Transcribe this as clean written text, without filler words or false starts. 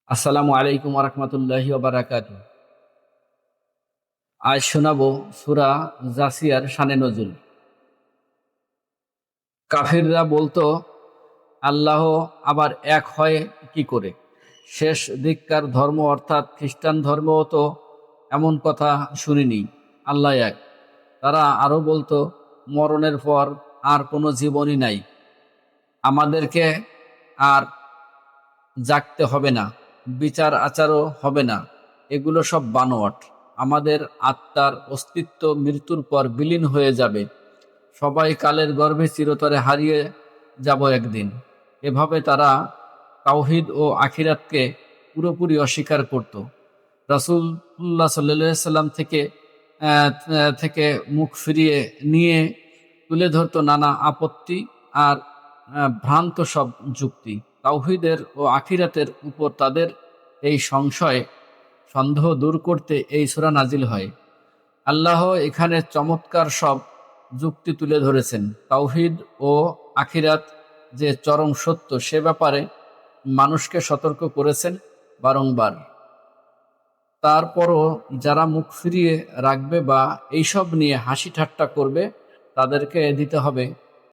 আসসালামু আলাইকুম ওরহমতুল্লাহি ওবারাকাতু। আজ শোনাবো সূরা জাসিয়ার শানে নজুল। কাফিররা বলতো, আল্লাহ আবার এক হয় কি করে? শেষ দিককার ধর্ম অর্থাৎ খ্রিস্টান ধর্মও তো এমন কথা শুনিনি, আল্লাহ এক। তারা আরো বলতো, মরণের পর আর কোনো জীবনই নাই, আমাদেরকে আর জাগতে হবে না, বিচার আচারও হবে না। এগুলো সব বানোয়াট। আমাদের আত্মার অস্তিত্ব মৃত্যুর পর বিলীন হয়ে যাবে। সবাই কালের গর্ভে চিরতরে হারিয়ে যাব একদিন। এভাবে তারা তাওহিদ ও আখিরাতকে পুরোপুরি অস্বীকার করত। রাসূলুল্লাহ সাল্লাল্লাহু আলাইহি সাল্লাম থেকে মুখ ফিরিয়ে নিয়ে তুলে ধরতো নানা আপত্তি আর ভ্রান্ত সব যুক্তি। তাওহীদের ও আখিরাতের উপর তাদের এই সন্দেহ দূর করতে এই সূরা নাজিল হয়। আল্লাহ এখানে চমৎকার সব যুক্তি তুলে ধরেছেন। তাওহীদ ও আখিরাত যে চরম সত্য সে ব্যাপারে মানুষকে সতর্ক করেছেন বারংবার। তারপরও যারা মুখ ফিরিয়ে রাখবে বা এইসব নিয়ে হাসি ঠাট্টা করবে, তাদেরকে দিতে হবে